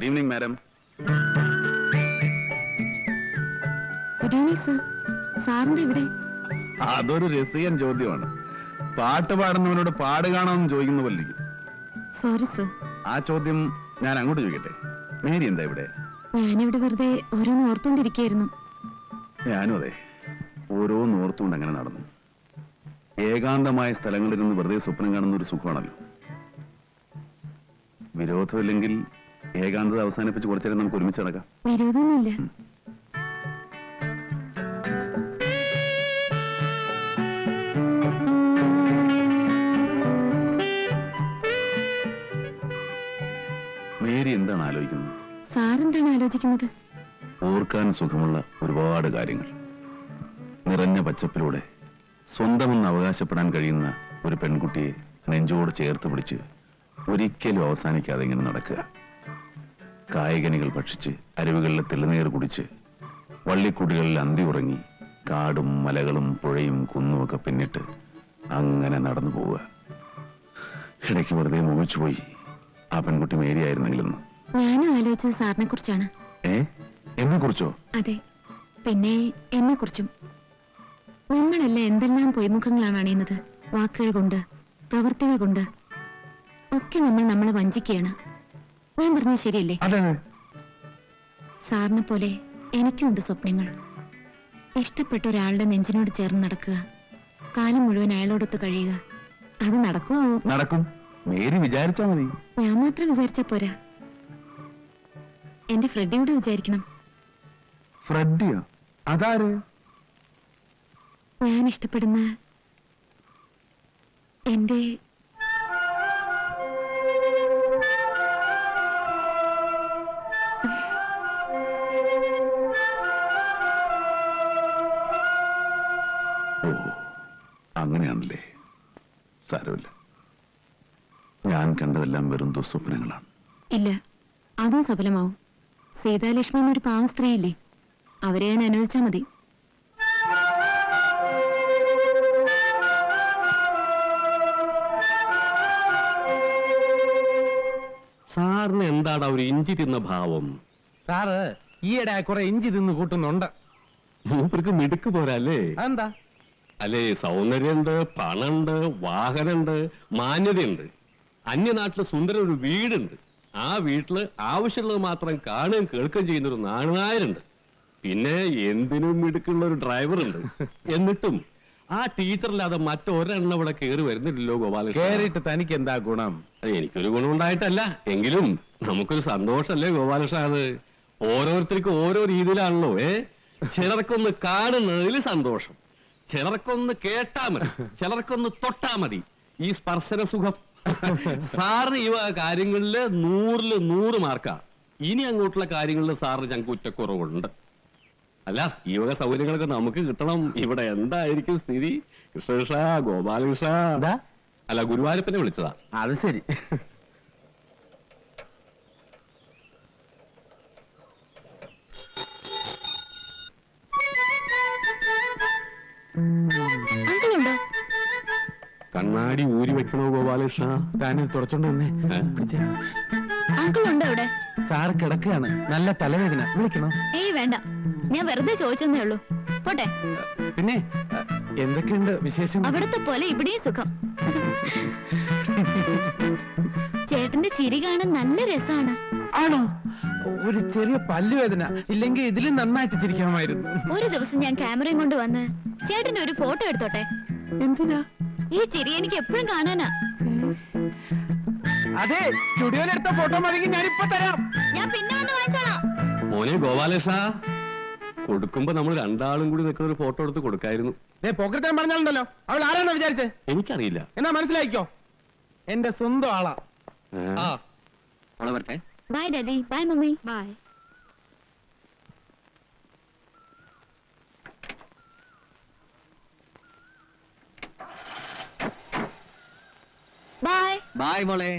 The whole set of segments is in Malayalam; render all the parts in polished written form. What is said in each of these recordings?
Good evening madam. Good evening sir. സാറിന്റെ ഇവിടെ? അതൊരു രസികൻ ചോദ്യമാണ്. പാട്ട് പാടുന്നവനോട് പാട് കാണാമെന്ന് ചോദിക്കുന്ന പോലെ. Sorry sir. ആ ചോദ്യം ഞാൻ അങ്ങോട്ട് ചോദിക്കട്ടെ. മേരി എന്താ ഇവിടെ? ഞാനിവിടെ വെറുതെ ഓരോന്ന് ഓർത്തോണ്ടിരിക്കുകയായിരുന്നു. ഞാനും അതെ, ഓരോന്ന് ഓർത്തുകൊണ്ട് അങ്ങനെ നടന്നു. ഏകാന്തമായ സ്ഥലങ്ങളിൽ നിന്ന് വെറുതെ സ്വപ്നം കാണുന്ന ഒരു സുഖമാണല്ലോ. വിരോധമില്ലെങ്കിൽ ഏകാന്തത അവസാനിപ്പിച്ച് കുറച്ചേരം നമുക്ക് ഒരുമിച്ച് നടക്കാം. വിരോധമൊന്നുമില്ല. മേരി എന്താണ് ആലോചിക്കുന്നത്? സാറെന്താണ് ആലോചിക്കുന്നത്? ഓർക്കാൻ സുഖമുള്ള ഒരുപാട് കാര്യങ്ങൾ. നിറഞ്ഞ പച്ചപ്പിലൂടെ സ്വന്തമെന്ന് അവകാശപ്പെടാൻ കഴിയുന്ന ഒരു പെൺകുട്ടിയെ നെഞ്ചോട് ചേർത്ത് പിടിച്ച് ഒരിക്കലും അവസാനിക്കാതെ ഇങ്ങനെ നടക്കുക. കായകനികൾ ഭക്ഷിച്ച് അരുവികളിലെ തെളിനീർ കുടിച്ച് വള്ളിക്കുടികളിൽ അന്തി ഉറങ്ങി കാടും മലകളും പുഴയും കുന്നുമൊക്കെ പിന്നിട്ട് അങ്ങനെ നടന്നു പോവുക. ഇടയ്ക്ക് വെറുതെ മോഹിച്ചുപോയി ആ പെൺകുട്ടി മേരി ആയിരുന്നെങ്കിലെന്ന്. ഞാനും ആലോചിച്ചത് സാറിനെ കുറിച്ചാണ്. എന്നെ കുറിച്ചോ? അതെ, പിന്നെ എന്നെ കുറിച്ചും. നമ്മളല്ല എന്തെല്ലാം പൊയ്മുഖങ്ങളാണ് അണിയുന്നത്. വാക്കുകൾ കൊണ്ട്, പ്രവൃത്തികൾ കൊണ്ട് ഒക്കെ നമ്മൾ നമ്മളെ വഞ്ചിക്കുകയാണ്. ഞാൻ പറഞ്ഞത് ശരിയല്ലേ? സാറിനെ പോലെ എനിക്കുണ്ട് സ്വപ്നങ്ങൾ. ഇഷ്ടപ്പെട്ട ഒരാളുടെ നെഞ്ചിനോട് ചേർന്ന് നടക്കുക, കാലം മുഴുവൻ അയാളോടൊത്ത് കഴിയുക. അത് നടക്കുമോ? നടക്കും. മേരി വിചാരിച്ചാ മതി. ഞാൻ മാത്രം വിചാരിച്ചാ പോരാ, എന്റെ ഫ്രെഡിയോട് വിചാരിക്കണം. ഫ്രെഡിയോ? അതാര്? ഞാൻ ഇഷ്ടപ്പെടുന്ന എന്റെ അങ്ങനെയാണല്ലേ? സാരമില്ല, ഞാൻ കണ്ടതെല്ലാം വെറും ദുസ്വപ്നങ്ങളാണ്. ഇല്ല, അതും സഫലമാവും. സീതാലക്ഷ്മി എന്നൊരു പാവം സ്ത്രീയില്ലേ, അവരെ ഞാൻ അനുവദിച്ചാ മതി. സാറിന് എന്താണ് ഒരു ഇഞ്ചി തിന്ന ഭാവം? സാറ് ഈയിടെ കുറെ ഇഞ്ചി തിന്ന് കൂട്ടുന്നുണ്ട്. മൂപ്പർക്ക് മിടുക്ക് പോരല്ലേ? എന്താ? അല്ലേ, സൗന്ദര്യമുണ്ട്, പണമുണ്ട്, വാഹനമുണ്ട്, മാന്യതയുണ്ട്. അന്യനാട്ടില് സുന്ദര ഒരു വീടുണ്ട്. ആ വീട്ടില് ആവശ്യമുള്ളത് മാത്രം കാണുകയും കേൾക്കുകയും ചെയ്യുന്ന ഒരു നാണനായരുണ്ട്. പിന്നെ എന്തിനും മിടുക്കുള്ള ഒരു ഡ്രൈവർ ഉണ്ട്. എന്നിട്ടും ആ ടീച്ചറില്ലാതെ മറ്റൊരെണ്ണം ഇവിടെ കയറി വരുന്നില്ലല്ലോ ഗോപാലകൃഷ്ണൻ. കേറിയിട്ട് തനിക്ക് എന്താ ഗുണം? എനിക്കൊരു ഗുണമുണ്ടായിട്ടല്ല, എങ്കിലും നമുക്കൊരു സന്തോഷല്ലേ ഗോപാലകൃഷ്ണ. അത് ഓരോരുത്തർക്കും ഓരോ രീതിയിലാണല്ലോ. ചിലർക്കൊന്ന് കാണുന്നതിൽ സന്തോഷം, ചിലർക്കൊന്ന് കേട്ടാ മതി, ചിലർക്കൊന്ന് തൊട്ടാ മതി. ഈ സ്പർശന സുഖം. സാറിന് ഈ കാര്യങ്ങളില് 100-ല് 100 മാർക്കാ. ഇനി അങ്ങോട്ടുള്ള കാര്യങ്ങളിൽ സാറിന് ഞങ്ങൾക്ക് ഉച്ചക്കുറവുണ്ട്. അല്ല, ഈ വക സൗകര്യങ്ങളൊക്കെ നമുക്ക് കിട്ടണം. ഇവിടെ എന്തായിരിക്കും സ്ഥിതി? കൃഷ്ണകൃഷ്ണ, ഗോപാലകൃഷ്ണ. അല്ല, ഗുരുവായൂരപ്പനെ വിളിച്ചതാ. അത് ശരി. കണ്ണാടി ഊരി വെക്കണോ ഗോപാലകൃഷ്ണ? താനിൽ തുറച്ചോണ്ട് വന്നേ. അങ്കിളുണ്ടോ ഇവിടെ? സാറ് കിടക്കുകയാണ്, നല്ല തലവേദന. വിളിക്കണോ? ഏയ് വേണ്ട, ഞാൻ വെറുതെ ചോദിച്ചെന്നേ ഉള്ളൂ. പോട്ടെ. പിന്നെ എന്തൊക്കെയുണ്ട് വിശേഷം? അവിടത്തെ പോലെ ഇവിടെയും സുഖം. ചേട്ടന്റെ ചിരി കാണാൻ നല്ല രസമാണ്. ആണോ? ഒരു ചെറിയ പല്ലുവേദന. ഇല്ലെങ്കിൽ ഇതിലും നന്നായിട്ട് ചിരിക്കാമായിരുന്നു. ഒരു ദിവസം ഞാൻ ക്യാമറയും കൊണ്ട് വന്ന് ചേട്ടന്റെ ഒരു ഫോട്ടോ എടുത്തോട്ടെ? എന്തിനാ? ഈ ചിരി എനിക്ക് എപ്പോഴും കാണാനാ. അതെ, സ്റ്റുഡിയോയിലെടുത്ത ഫോട്ടോ മതി, ഞാനിപ്പോ തരാം. ഞാൻ പിന്നെ വന്ന് വാങ്ങിച്ചോളാം. മോനെ ഗോപാലകൃഷ്ണ, കൊടുക്കുമ്പോ നമ്മൾ രണ്ടാളും കൂടി നിൽക്കുന്ന ഒരു ഫോട്ടോ എടുത്ത് കൊടുക്കായിരുന്നു. പോക്കറ്റാൻ പറഞ്ഞാലുണ്ടല്ലോ, അവൾ ആരാണെന്ന് വിചാരിച്ചേ? എനിക്കറിയില്ല. എന്നാ മനസ്സിലാക്കിക്കോ, എന്റെ സ്വന്തം ആളാ. വരട്ടെ. Bye daddy. Bye mummy. Bye. Bye. Bye മോളെ.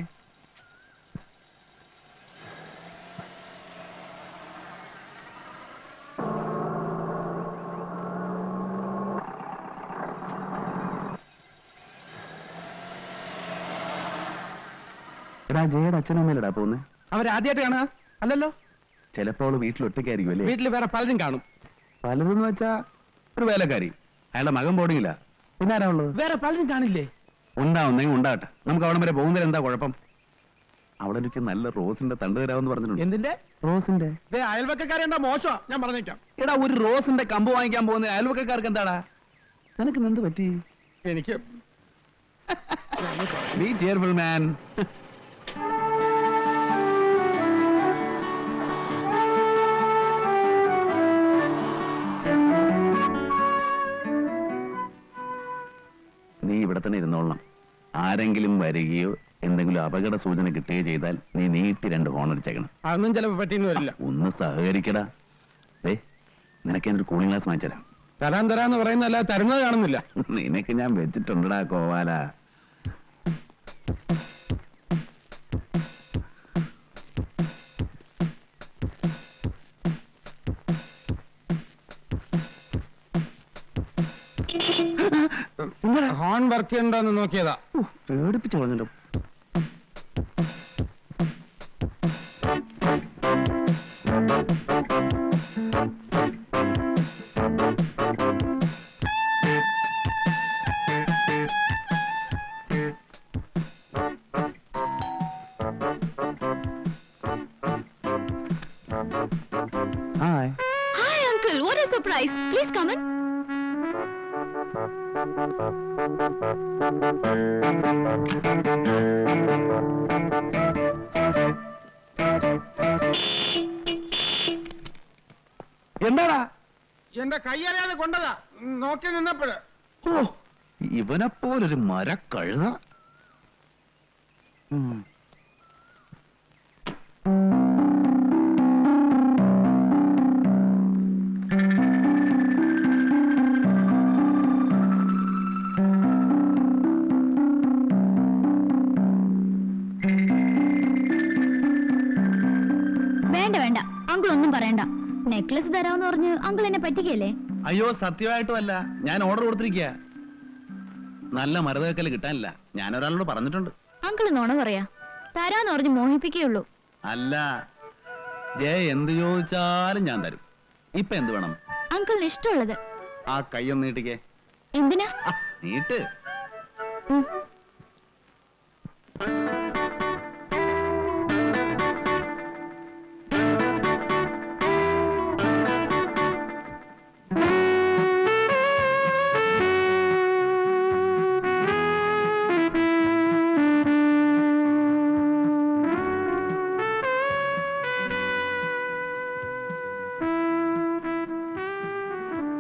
എടാ, ജയുടെ അച്ഛനമ്മയിലടാ പോകുന്നേ. അവരാദ്യമായിട്ട് കാണുക. അല്ലല്ലോ, ചിലപ്പോ അവള് വീട്ടിൽ ഒറ്റയ്ക്കായിരിക്കും അല്ലേ? വീട്ടിൽ വേറെ പലരും കാണും. പലതെന്ന് വെച്ചാ ഒരു വേലക്കാരി, അയാളുടെ മകൻ ബോർഡിങ്ങില്ല. പിന്നെ ആരാ ഉള്ളത്? വേറെ പലരും കാണില്ലേ? ഉണ്ടാവുന്നെങ്കിൽ ഉണ്ടാകട്ടെ, നമുക്ക് അവിടെ വരെ പോകുന്നതിൽ എന്താ കുഴപ്പം? അവളെനിക്ക് നല്ല റോസിന്റെ തണ്ട് തരാമെന്ന് പറഞ്ഞിട്ടുണ്ട്. എന്തിന്റെ? റോസിന്റെ? അയൽവക്കാരെ എന്താ മോശമാ, ഞാൻ പറഞ്ഞേക്കാം. എടാ, ഒരു റോസിന്റെ കമ്പ് വാങ്ങിക്കാൻ പോകുന്ന അയൽവക്കാർക്ക് എന്താടാ? നിനക്ക് എന്ത് പറ്റി? എനിക്ക് ബി ചെയർഫുൾ മാൻ. നീ ഇവിടെ തന്നെ ഇരുന്നോളണം. ആരെങ്കിലും വരികയോ എന്തെങ്കിലും അപകട സൂചന കിട്ടുകയോ ചെയ്താൽ നീ നീട്ടി 2 ഹോൺ അടിച്ചേക്കണം. അതൊന്നും ചിലപ്പോ പറ്റിയെന്ന് വരില്ല. ഒന്ന് സഹകരിക്കടാ. നിനക്ക് എന്നൊരു കൂളിംഗ് ഗ്ലാസ് വാങ്ങിച്ചരാം. തരാന്ന് പറയുന്നല്ല, തരുന്നത് കാണുന്നില്ല. നിനക്ക് ഞാൻ വെച്ചിട്ടുണ്ടടാ കോവാല. ഹോൺ വർക്ക് ചെയ്യണ്ടോന്ന് നോക്കിയതാ. പേടിപ്പിച്ചു കളഞ്ഞല്ലോ. Hi. Hi, uncle. What a surprise. Please come in. എന്താടാ? എന്റെ കൈയറിയാതെ കൊണ്ടതാ, നോക്കി നിന്നപ്പോഴ്. ഓ, ഇവനെപ്പോലൊരു മരക്കഴുത. വേണ്ട വേണ്ട, അങ്കിൾ ഒന്നും പറയണ്ട. നെക്ലസ് തരാമെന്ന് പറഞ്ഞ് അങ്കിൾ എന്നെ പറ്റിക്കല്ലേ? അയ്യോ, സത്യമായിട്ടും അല്ല, ഞാൻ ഓർഡർ കൊടുത്തിരിക്കുക. നല്ല മരതകക്കല് കിട്ടാനില്ല, ഞാൻ ഒരാളോട് പറഞ്ഞിട്ടുണ്ട്. അങ്കിൾ നോണ പറയാ, തരാന്ന് പറഞ്ഞ് മോഹിപ്പിക്കുകയുള്ളൂ. അല്ല, ജയ എന്ത് ചോദിച്ചാലും ഞാൻ തരും. ഇപ്പൊ എന്ത് വേണം? അങ്കിളിന് ഇഷ്ടമുള്ളത്. ആ കൈയൊന്ന് നീട്ടിക്കേ. എന്തിനാ? നീട്ട്. ഉം.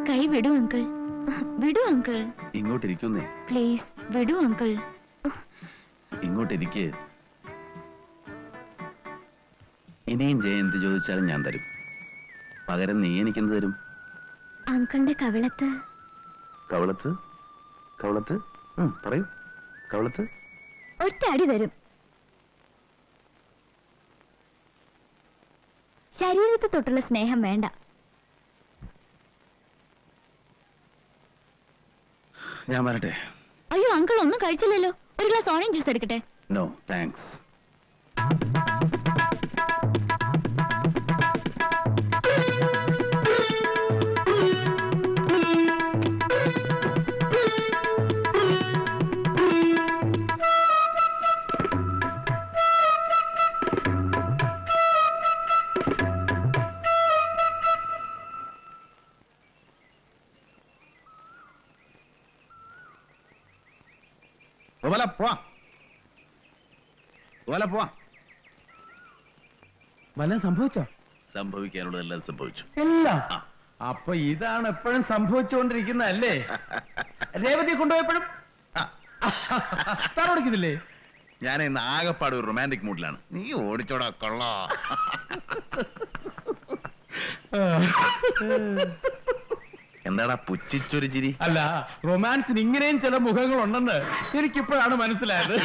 കൈ വിടൂ അങ്കിൾ, വിടൂ അങ്കിൾ. ഇങ്ങോട്ടിരിക്കുന്നേ, പ്ലീസ് വിടൂ അങ്കിൾ. ഇങ്ങോട്ടിരിക്ക്. ഇനിയും ജയ എന്ത് ചോദിച്ചാലും ഞാൻ തരും. പകരം നീ എനിക്കെന്ത് തരും? അങ്കിളിന്റെ കവിളത്ത്. കവളത്ത്? കവളത്ത്? പറയൂ. കവളത്ത്? ഒറ്റ അടി തരും. ശരീരത്തെ തൊട്ടുള്ള സ്നേഹം വേണ്ട. ഞാൻ വരട്ടെ? അയ്യോ അങ്കിൾ ഒന്നും കഴിച്ചില്ലല്ലോ. ഒരു ഗ്ലാസ് ഓറഞ്ച് ജ്യൂസ് എടുക്കട്ടെ? No thanks. വല്ലതും സംഭവിച്ചോ? സംഭവിക്കാനുള്ളതെല്ലാം സംഭവിച്ചു. എല്ലാം. അപ്പൊ ഇതാണ് എപ്പോഴും സംഭവിച്ചുകൊണ്ടിരിക്കുന്നതല്ലേ? രേവതി കൊണ്ടുപോയപ്പോഴും സാർ ഓടിക്കുന്നില്ലേ? ഞാൻ ഇന്ന് ആകെപ്പാട് ഒരു റൊമാൻറ്റിക് മൂഡിലാണ്. നീ ഓടിച്ചോടാ കൊള്ളാ. എന്താടാ പുച്ഛിച്ചൊരു ചിരി? അല്ല, റൊമാൻസിന് ഇങ്ങനെയും ചില മുഖങ്ങളുണ്ടെന്ന് എനിക്കിപ്പോഴാണ് മനസ്സിലായത്.